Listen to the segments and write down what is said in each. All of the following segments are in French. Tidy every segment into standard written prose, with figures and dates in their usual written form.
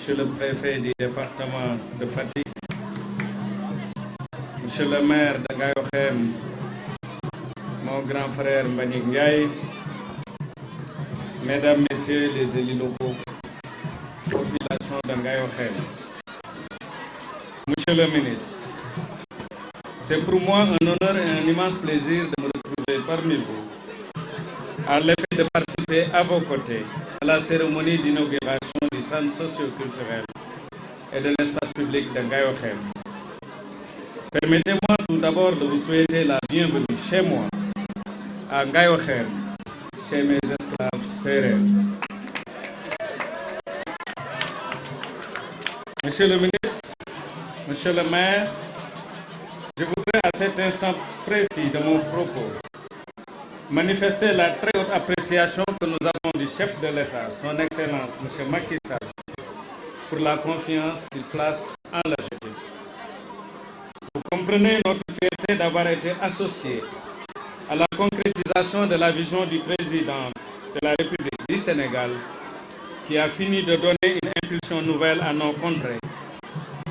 Monsieur le préfet du département de Fatick, Monsieur le maire de Ngayokhem, mon grand frère Mbagnick Ndiaye, Mesdames, Messieurs les élus locaux, population de Ngayokhem, Monsieur le ministre, c'est pour moi un honneur et un immense plaisir de me retrouver parmi vous, à l'effet de participer à vos côtés à la cérémonie d'inauguration du centre socio-culturel et de l'espace public de Ngayokhem. Permettez-moi tout d'abord de vous souhaiter la bienvenue chez moi, à Ngayokhem, chez mes esclaves sérères. Monsieur le ministre, Monsieur le maire, je voudrais à cet instant précis de mon propos manifester la très haute appréciation que nous avons du chef de l'État, son Excellence, M. Macky Sall, pour la confiance qu'il place en l'AGETIP. Vous comprenez notre fierté d'avoir été associé à la concrétisation de la vision du président de la République du Sénégal, qui a fini de donner une impulsion nouvelle à nos contrées,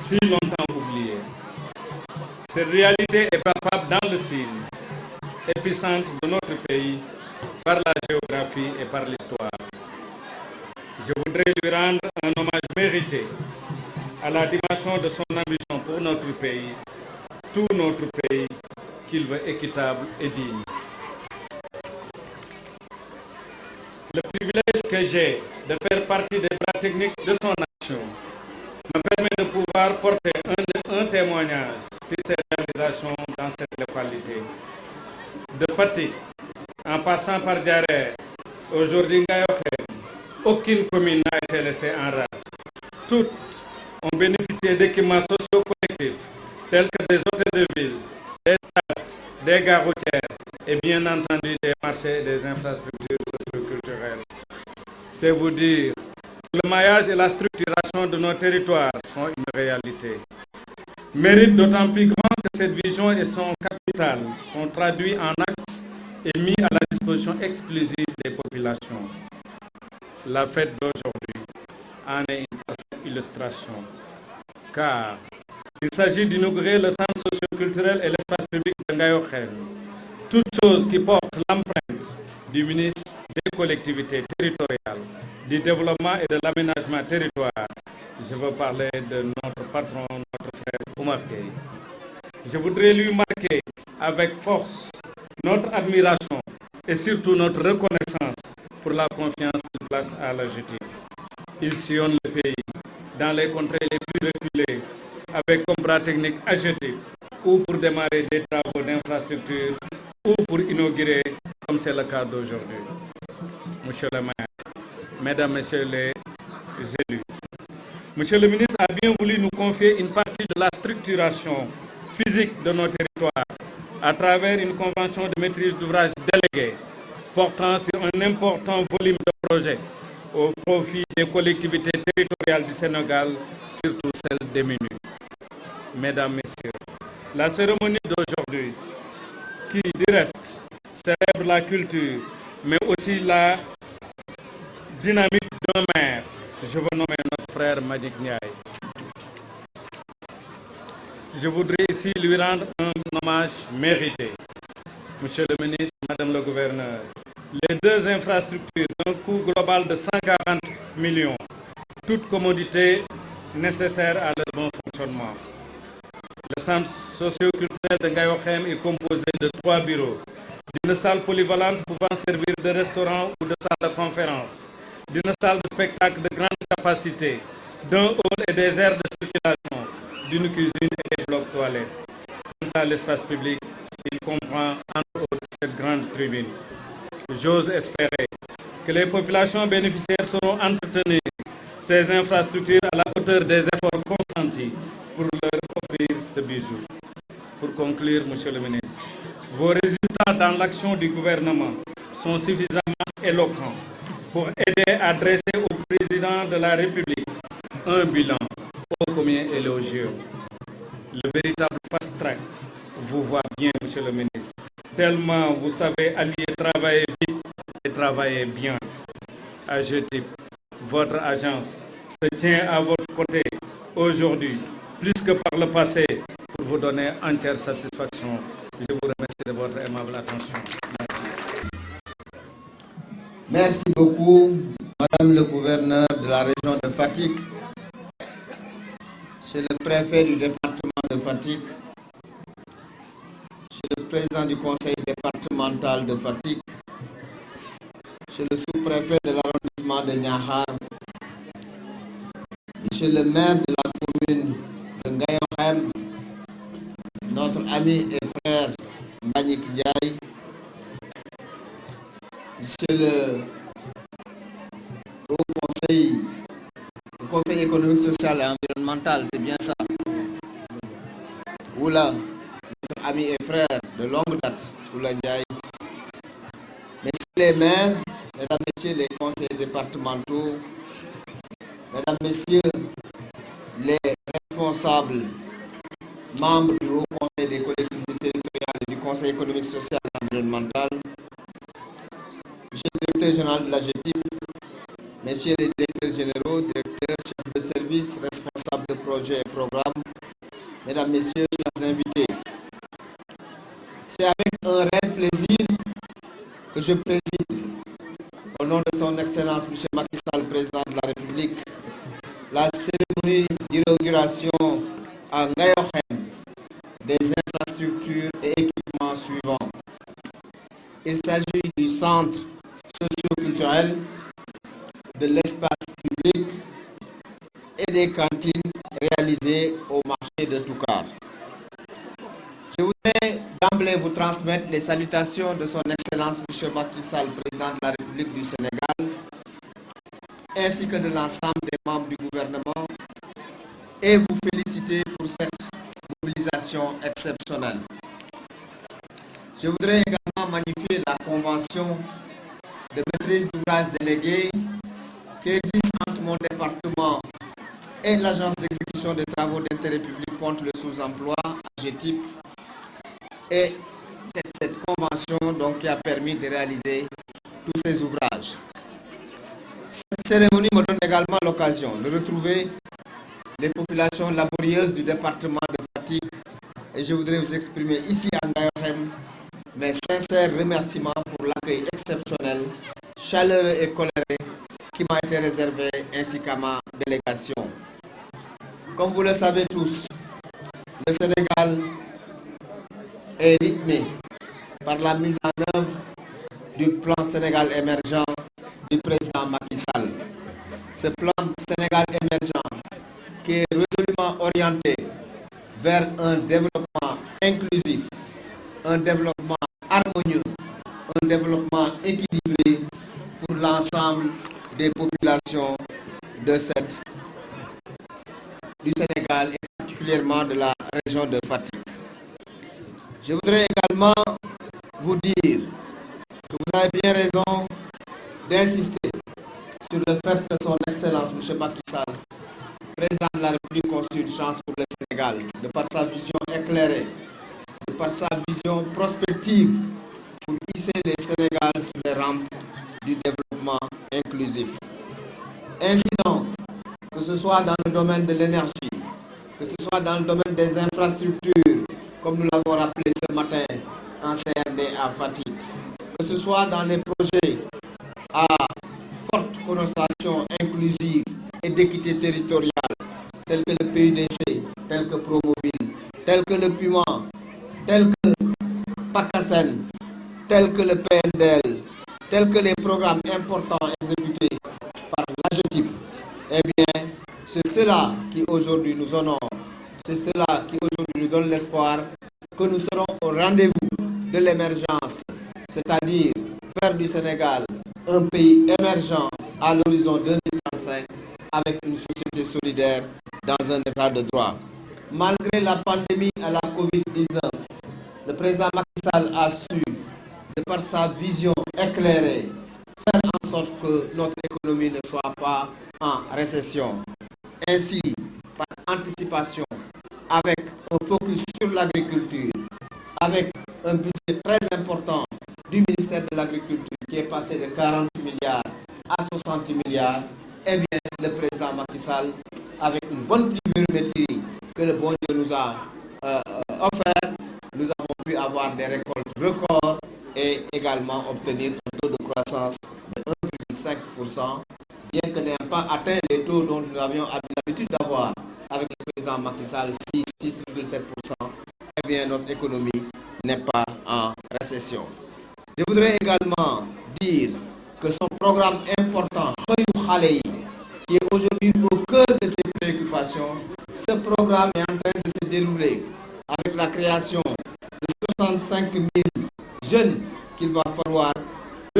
si longtemps oubliées. Cette réalité est palpable dans le signe, épicentre de notre pays, par la géographie et par l'histoire. Je voudrais lui rendre un hommage mérité à la dimension de son ambition pour notre pays, tout notre pays, qu'il veut équitable et digne. Le privilège que j'ai de faire partie des bras techniques de son action me permet de pouvoir porter un témoignage sur ses réalisations dans cette localité. De Fatick, en passant par Diarère, aujourd'hui Ngayokhem, aucune commune n'a été laissée en rade. Toutes ont bénéficié d'équipements sociaux collectifs, tels que des hôtels de ville, des stades, des gares routières et bien entendu des marchés et des infrastructures socio-culturelles. C'est vous dire que le maillage et la structuration de nos territoires sont une réalité. Mérite d'autant plus grand que cette vision et son capital sont traduits en actes et mis à la disposition exclusive des populations. La fête d'aujourd'hui en est une parfaite illustration, car il s'agit d'inaugurer le centre socio-culturel et l'espace public de Ngayokhem, toute chose qui porte l'empreinte du ministre des collectivités territoriales, du développement et de l'aménagement territorial. Je veux parler de notre patron, notre frère Oumar Gueye. Je voudrais lui marquer avec force notre admiration et surtout notre reconnaissance pour la confiance qu'il place à l'AGETIP. Il sillonne le pays dans les contrées les plus reculées avec comme bras technique AGETIP ou pour démarrer des travaux d'infrastructure ou pour inaugurer comme c'est le cas d'aujourd'hui. Monsieur le maire, Mesdames, Messieurs les élus, Monsieur le ministre a bien voulu nous confier une partie de la structuration physique de nos territoires à travers une convention de maîtrise d'ouvrage déléguée portant sur un important volume de projets au profit des collectivités territoriales du Sénégal, surtout celles démunies. Mesdames, Messieurs, la cérémonie d'aujourd'hui, qui du reste célèbre la culture, mais aussi la dynamique d'un maire, je veux nommer notre frère Mbagnick Ndiaye. Je voudrais ici lui rendre un hommage mérité. Monsieur le ministre, Madame le gouverneur, les deux infrastructures d'un coût global de 140 millions, toutes commodités nécessaires à leur bon fonctionnement. Le centre socio-culturel de Ngayokhem est composé de 3 bureaux, d'une salle polyvalente pouvant servir de restaurant ou de salle de conférence, d'une salle de spectacle de grande capacité, d'un hall et des aires de circulation, d'une cuisine et des blocs toilettes. Quant à l'espace public, il comprend entre autres cette grande tribune. J'ose espérer que les populations bénéficiaires seront entretenues ces infrastructures à la hauteur des efforts consentis pour leur offrir ce bijou. Pour conclure, Monsieur le ministre, vos résultats dans l'action du gouvernement sont suffisamment éloquents pour aider à dresser au président de la République un bilan ô combien élogieux. Le véritable fast-track vous voit bien, Monsieur le ministre, tellement vous savez allier travailler vite et travailler bien. AGETIP, votre agence, se tient à votre côté aujourd'hui, plus que par le passé, pour vous donner entière satisfaction. Je vous remercie de votre aimable attention. Merci beaucoup, Madame le gouverneur de la région de Fatick, Monsieur le préfet du département de Fatick, Monsieur le président du conseil départemental de Fatick, Monsieur le sous-préfet de l'arrondissement de Niakhar, Monsieur le maire de la commune de Ngayokhème, notre ami et frère Mbagnick Ndiaye, Monsieur le conseil économique, social et environnemental, c'est bien ça. Oula, notre ami et frère de longue date, Oula Ndiaye. Messieurs les maires, mesdames, messieurs les conseillers départementaux, mesdames, messieurs les responsables, membres du Haut Conseil des collectivités territoriales et du Conseil économique, social et environnemental, monsieur le directeur général de la GETIP, messieurs les directeurs généraux, directeurs, chefs de service, responsables de projets et programmes, mesdames, messieurs, chers invités, c'est avec un réel plaisir que je préside, au nom de son Excellence M. Macky Sall, président de la République, la cérémonie d'inauguration à Ngayokhème des infrastructures et équipements suivants. Il s'agit du centre socio-culturel, de l'espace public et des cantines réalisées au marché de Toucar. Je voudrais d'emblée vous transmettre les salutations de son Excellence M. Macky Sall, président de la République du Sénégal, ainsi que de l'ensemble des membres du gouvernement, et vous féliciter pour cette mobilisation exceptionnelle. Je voudrais également magnifier la convention de maîtrise d'ouvrage déléguée qui existe entre mon département et l'Agence d'exécution des travaux d'intérêt public contre le sous-emploi, AGETIP, et c'est cette convention donc qui a permis de réaliser tous ces ouvrages. Cette cérémonie me donne également l'occasion de retrouver les populations laborieuses du département de Fatick et je voudrais vous exprimer ici à Ngayokhème mes sincères remerciements pour l'accueil exceptionnel, chaleureux et coléré qui m'a été réservé ainsi qu'à ma délégation. Comme vous le savez tous, le Sénégal est rythmé par la mise en œuvre du plan Sénégal émergent du président Macky Sall. Ce plan Sénégal émergent qui est résolument orienté vers un développement inclusif, un développement harmonieux, un développement équilibré pour l'ensemble des populations du Sénégal et particulièrement de la région de Fatick. Je voudrais également vous dire que vous avez bien raison d'insister sur le fait que son Excellence M. Macky Sall, président de la République, constitue une chance pour le Sénégal, de par sa vision éclairée, de par sa vision prospective pour hisser le Sénégal sur les rampes du développement inclusif. Ainsi donc, que ce soit dans le domaine de l'énergie, que ce soit dans le domaine des infrastructures, comme nous l'avons rappelé ce matin en CRD à Fatick, que ce soit dans les projets à forte connotation inclusive et d'équité territoriale, tels que le PUDC, tels que Promobile, tels que le PUMA, tels que PACASEN, tels que le PNDL, tels que les programmes importants exécutés par l'AGETIP, eh bien, c'est cela qui aujourd'hui nous honore, c'est cela qui aujourd'hui nous donne l'espoir que nous serons au rendez-vous de l'émergence, c'est-à-dire faire du Sénégal un pays émergent à l'horizon 2035 avec une société solidaire dans un état de droit. Malgré la pandémie à la COVID-19, le président Macky Sall a su, de par sa vision éclairée, faire en sorte que notre économie ne soit pas en récession. Ainsi, par anticipation, avec un focus sur l'agriculture, avec un budget très important du ministère de l'Agriculture qui est passé de 40 milliards à 60 milliards, eh bien, le président Macky Sall, avec une bonne pluviométrie que le bon Dieu nous a offert, nous avons pu avoir des récoltes records et également obtenir un taux de croissance de 1,5%, bien que n'ayant pas atteint les taux dont nous avions l'habitude d'avoir avec le président Macky Sall, 6,7%, eh bien, notre économie n'est pas en récession. Je voudrais également dire que son programme important, qui est aujourd'hui au cœur de ses préoccupations, ce programme est en train de se dérouler avec la création de 65 000 jeunes qu'il va falloir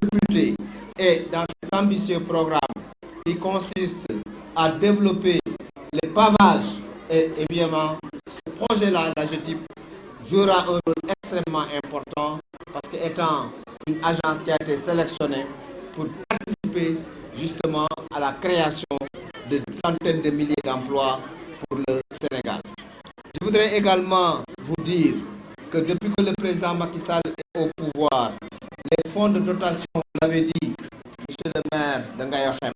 recruter. Et dans cet ambitieux programme qui consiste à développer les pavages, et évidemment, ce projet-là, l'AGETIP, jouera un rôle extrêmement important parce qu'étant une agence qui a été sélectionnée pour participer justement à la création de centaines de milliers d'emplois pour le Sénégal. Je voudrais également vous dire que depuis que le président Macky Sall est au pouvoir, les fonds de dotation, vous l'avez dit, monsieur le maire de Ngayohem,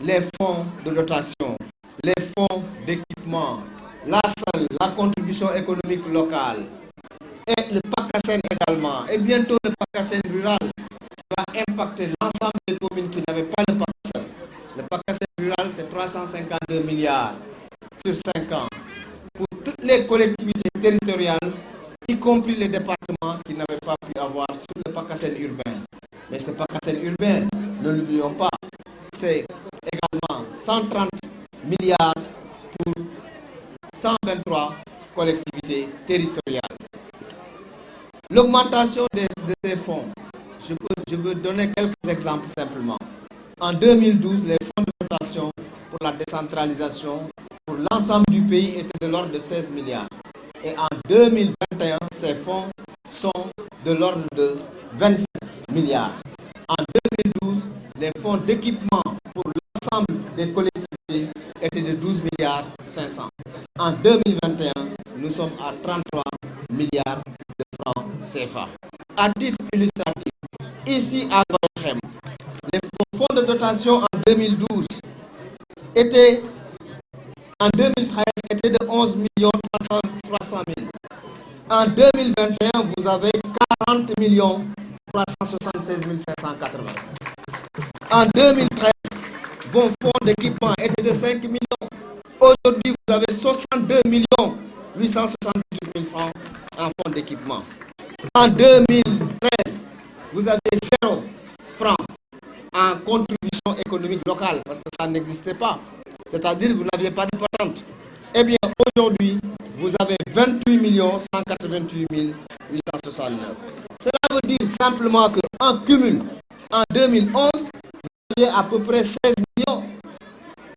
les fonds de dotation, les fonds d'équipement, la salle, la contribution économique locale et le PACASEN également, et bientôt le PACASEN rural qui va impacter l'ensemble des communes qui n'avaient pas le PACASEN. Le PACASEN rural, c'est 352 milliards sur 5 ans pour toutes les collectivités territoriales, y compris les départements qui n'avaient pas pu avoir sur le PACASEN urbain. Mais ce PACASEN urbain, ne l'oublions pas, c'est également 130 milliards pour 123 collectivités territoriales. L'augmentation de ces fonds, je veux donner quelques exemples simplement. En 2012, les fonds de dotation pour la décentralisation pour l'ensemble du pays étaient de l'ordre de 16 milliards. Et en 2021, ces fonds sont de l'ordre de 27 milliards. En 2012, les fonds d'équipement pour l'ensemble des collectivités étaient de 12 milliards 500. En 2021, nous sommes à 33 milliards de francs CFA. À titre illustratif, ici à Gorgem, les fonds de dotation en 2012 étaient, en 2013, étaient de 11 300 000. En 2021, vous avez 40 376 580. En 2013, vos fonds d'équipement étaient de 5 millions. Aujourd'hui, vous avez 62 878 000 francs en fonds d'équipement. En 2013, vous avez 0 francs en contribution économique locale parce que ça n'existait pas. C'est-à-dire que vous n'aviez pas de patente. Eh bien, aujourd'hui, vous avez 28 188 869. Cela veut dire simplement qu'en cumul, en 2011, vous aviez à peu près 16 millions.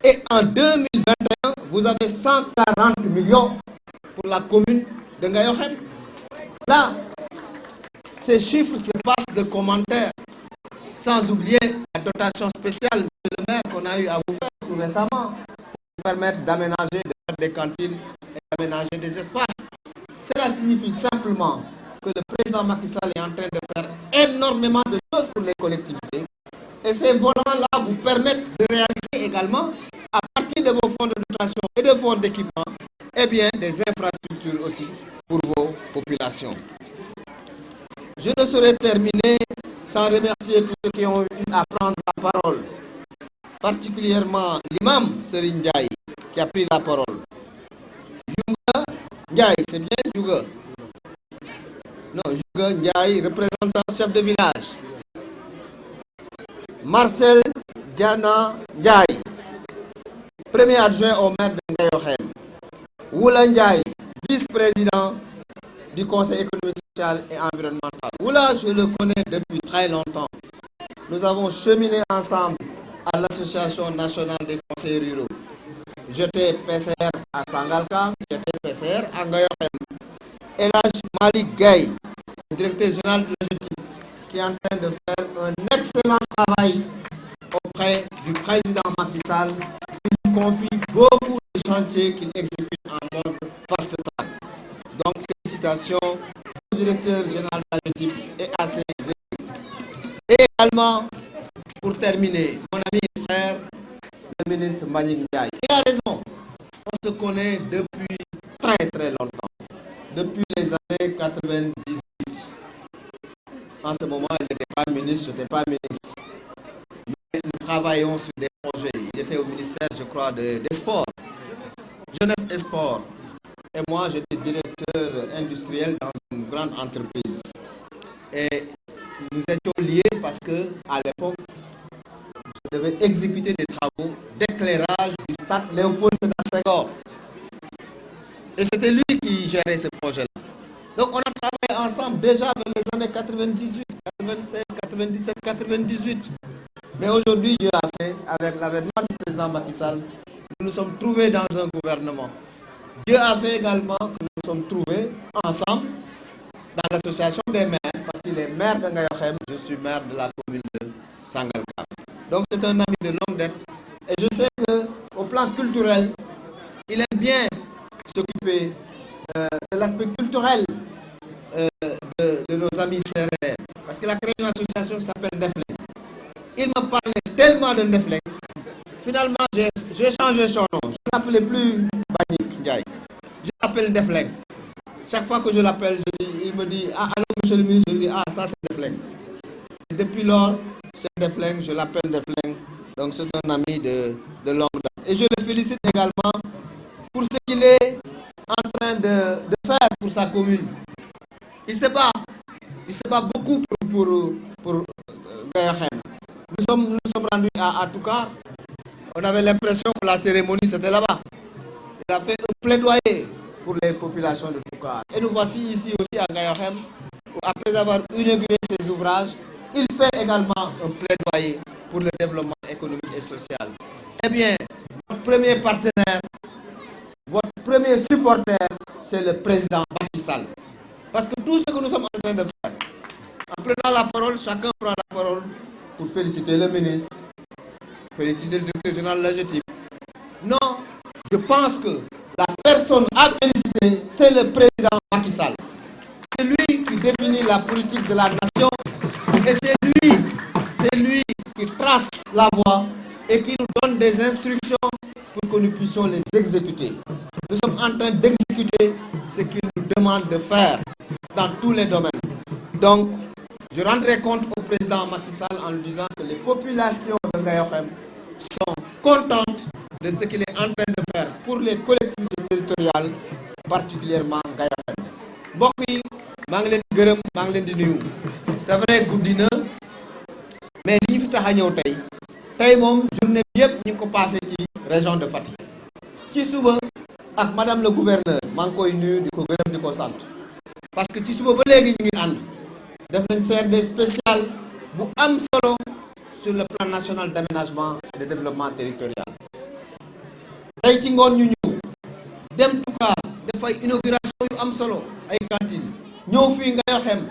Et en 2021, vous avez 140 millions pour la commune de Ngayohem. Là, ces chiffres se passent de commentaires, sans oublier la dotation spéciale, monsieur le maire, qu'on a eu à vous faire tout récemment, pour permettre d'aménager, de faire des cantines et d'aménager des espaces. Cela signifie simplement que le président Macky Sall est en train de faire énormément de choses pour les collectivités. Et ces volants-là vous permettent de réaliser également, à partir de vos fonds de dotation et de fonds d'équipement, eh bien, des infrastructures aussi pour vos populations. Je ne saurais terminer sans remercier tous ceux qui ont eu à prendre la parole, particulièrement l'imam Serigne Ndiaye qui a pris la parole. Youga Ndiaye, c'est bien Youga? Non, Youga Ndiaye, représentant chef de village. Marcel Diana Ndiaye, premier adjoint au maire de Ngayohem. Oula Ndiaye, vice-président du Conseil économique, social et environnemental. Oula, je le connais depuis très longtemps. Nous avons cheminé ensemble à l'Association nationale des conseils ruraux. J'étais PCR à Sangalkam, j'étais PCR à Ngayohem. Elhadj Malik Gaye, directeur général de l'AGETIP, qui est en train de faire un excellent travail auprès du président Macky Sall, qui lui confie beaucoup de chantiers qu'il exécute en mode fast-track. Donc, félicitations au directeur général de l'AGETIP et à ses équipes. Et également, pour terminer, mon ami et frère, le ministre Mbagnick Ndiaye. Il a raison. On se connaît depuis très très longtemps. Depuis les années 98. En ce moment, il n'était pas ministre, je n'étais pas ministre. Mais nous travaillons sur des projets. Il était au ministère, je crois, des sports. Jeunesse et sport. Et moi, j'étais directeur industriel dans une grande entreprise. Et nous étions liés parce que, à l'époque, je devais exécuter des travaux d'éclairage du stade Léopold Sédar Senghor. Et c'était lui qui gérait ce projet-là. Donc on a travaillé ensemble déjà vers les années 98, 96, 97, 98. Mais aujourd'hui, Dieu a fait, avec l'avènement du président Macky Sall, nous nous sommes trouvés dans un gouvernement. Dieu a fait également que nous nous sommes trouvés ensemble dans l'association des maires, parce qu'il est maire de Ngayokhem, je suis maire de la commune de Sangalkam. Donc c'est un ami de longue date. Et je sais qu'au plan culturel, il aime bien s'occuper de l'aspect culturel de nos amis sérères. Parce qu'il a créé une association qui s'appelle Ndefleng. Il me parlait tellement de Ndefleng. Finalement, j'ai changé son nom. Je ne l'appelais plus Mbagnick Ndiaye. Je l'appelle Ndefleng. Chaque fois que je l'appelle, il me dit ah, allô, monsieur le ministre, je dis ah, ça c'est Ndefleng. Depuis lors, c'est Ndefleng, je l'appelle Ndefleng. Donc c'est un ami de longue date. Et je le félicite également pour ce qu'il est en train de faire pour sa commune. Il se bat beaucoup pour Ngayokhem. Nous sommes rendus à Toukar. On avait l'impression que la cérémonie c'était là-bas. Il a fait un plaidoyer pour les populations de Toukar. Et nous voici ici aussi à Ngayokhem, où après avoir inauguré ses ouvrages, il fait également un plaidoyer pour le développement économique et social. Eh bien, votre premier partenaire, votre premier supporter, c'est le président Macky Sall. Parce que tout ce que nous sommes en train de faire, en prenant la parole, chacun prend la parole pour féliciter le ministre, féliciter le directeur général de l'AGETIP. Non, je pense que la personne à féliciter, c'est le président Macky Sall. C'est lui qui définit la politique de la nation et c'est lui qui trace la voie et qui nous donne des instructions pour que nous puissions les exécuter. Nous sommes en train d'exécuter ce qu'il nous demande de faire dans tous les domaines. Donc, je rendrai compte au président Macky Sall en lui disant que les populations de Ngayokhem sont contentes de ce qu'il est en train de faire pour les collectivités territoriales, particulièrement Ngayokhem. Mbokk yi, maa ngi leen di gërëm, maa ngi leen di nuyu. C'est vrai guddi na, mais li ñu fi tax a ñëw tey moom journée bi yëpp ñu ngi ko passé ci région de Fatick. Ci suba ak madame le gouverneur maa ngi koy nuyu di ko gërëm di ko sant parce que ci suba ba léegi ñu ngi ànd def nañ CRD spécial bu am solo sur le plan national d'aménagement et de développement territorial. Tey ci ngoon ñu ñëw dem Toucar def ay inauguration yu am solo ay cantines ñëw fii Ngayokhem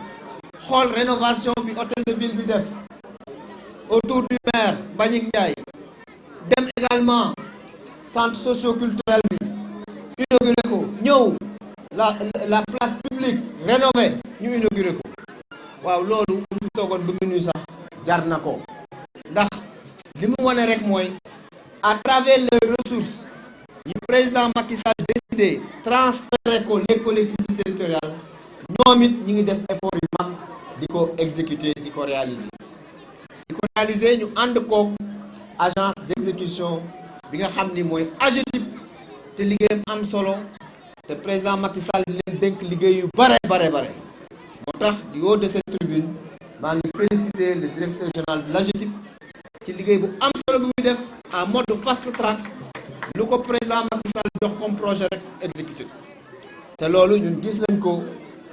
xool rénovation bi hôtel de ville bi def autour du maire Mbagnick Ndiaye dem également centre socio-culturel bi inauguré ko ñëw la place publique rénovée ñu inauguré ko waaw loolu bu ñu toogoon ba minuit sax jar na ko ndax li mu wane rek mooy à travers les ressources yi président Macky Sall décidé transférer ko les collectivités territoriales ñoom it ñi ngi def effort yu mag di ko exécuter di ko réaliser ñu ànd ko agence d'exécution bi nga xam ni mooy AGETIP te liggéeyam am solo te président Macky Sall leen dénk liggéey yu bare moo tax di haut de cette tribune maa ngi féliciter le directeur général de l'AGETIP ci liggéey bu am solo bi muy def en mode fast track lu ko président Macky Sall jox comme projet rek exécuté te loolu ñun gis nañ ko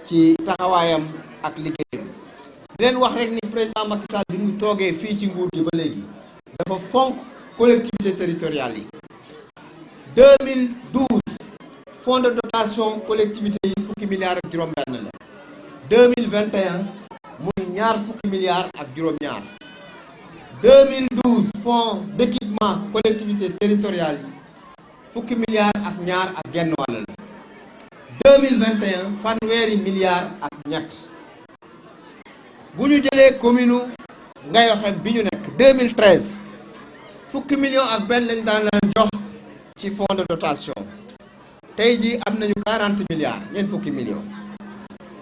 ci taxawaayam ak liggéeyam di leen wax rek ni président Macky Sall bi mu toogee fii ci nguur gi ba léegi dafa fonk collectivité territoriale yi 2012 fonds de dotation collectivité yi fukki milliards ak juróom-benn la 2021 muy ñaar fukki milliards ak juróom-ñaar 2012 fonds d'équipement collectivité territoriale yi fukki milliards ak ñaar ak genn wàll la 2021 fanweeri milliards ak ñett bu ñu jëlee commune Ngayokhem bi ñu nekk 2013 fukki millions ak benn lañ daan leen jox ci fonds de dotation tey jii am nañu 40 milliards ñeent fukki millions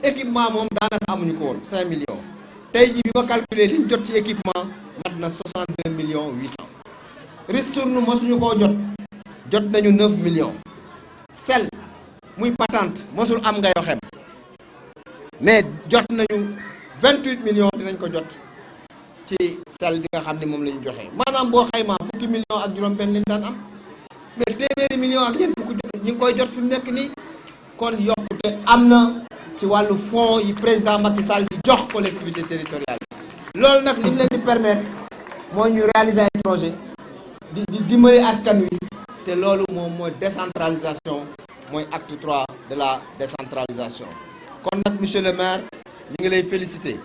équipement moom daanaka amuñu ko woon 5 millions tey jii bi ma calculer liñ jot ci équipement mat na 62 millions 800 ristourne mosuñu koo jot nañu 9 millions sel muy patente mosul am nga yoxem mais jot nañu 28 millions dinañ ko jot ci sel bi nga xam ne moom la ñu joxe maanaam boo xaymaa fukki millions ak juróom-benn lañ daan am mais téeméeri millions ak ñeent fukki ñi ngi koy jot fi mu nekk nii kon yokkute am na ci wàllu fonds yi président Macky Sall di jox collectivité territoriale loolu nag li mu leen di permettre mooy ñu réaliser ay projet di dimbali askan wi te loolu moom mooy décentralisation mooy acte 3 de la décentralisation kon nag monsieur le maire ñu ngi lay féliciter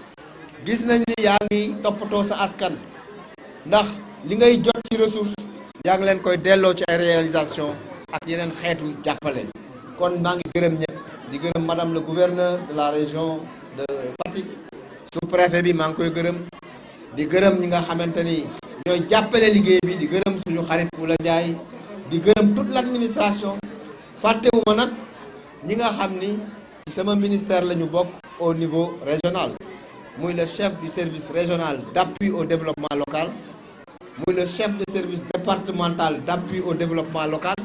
gis nañ ni yaa ngi toppatoo sa askan ndax li ngay jot ci ressource yaa ngi leen koy delloo ci ay réalisation ak yeneen xeetu jàppale kon maa ngi gërëm ñëpp di gërëm madame le gouverneur de la région de Fatick sous-préfet bi maa ngi koy gërëm di gërëm ñi nga xamante ni ñooy jàppale liggéey bi di gërëm suñu xarit Moula Ndiaye di gërëm toute l'administration fàttewuma nag ñi nga xam ni ci sama ministère la ñu bokk au niveau régional muy le chef du service régional d'appui au développement local muy le chef de service départemental d'appui au développement local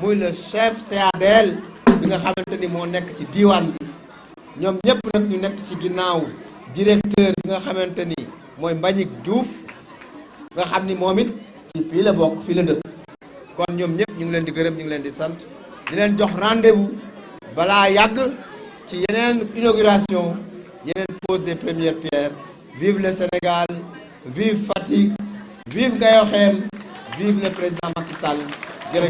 muy le chef CADL bi nga xamante ni moo nekk ci diiwaan bi ñoom ñëpp nag ñu nekk ci ginnaaw directeur bi nga xamante ni mooy Mbagnick Diouf nga xam ni moom it ci fii la bokk fii la dëkk kon ñoom ñëpp ñu ngi leen di gërëm ñu ngi leen di sant di leen jox rendez-vous balaa yàgg ci yeneen inauguration yeneen pose des premières pierres vive le Sénégal vive Fatick vive Ngayokhem vive le président Macky Sall jërëjëf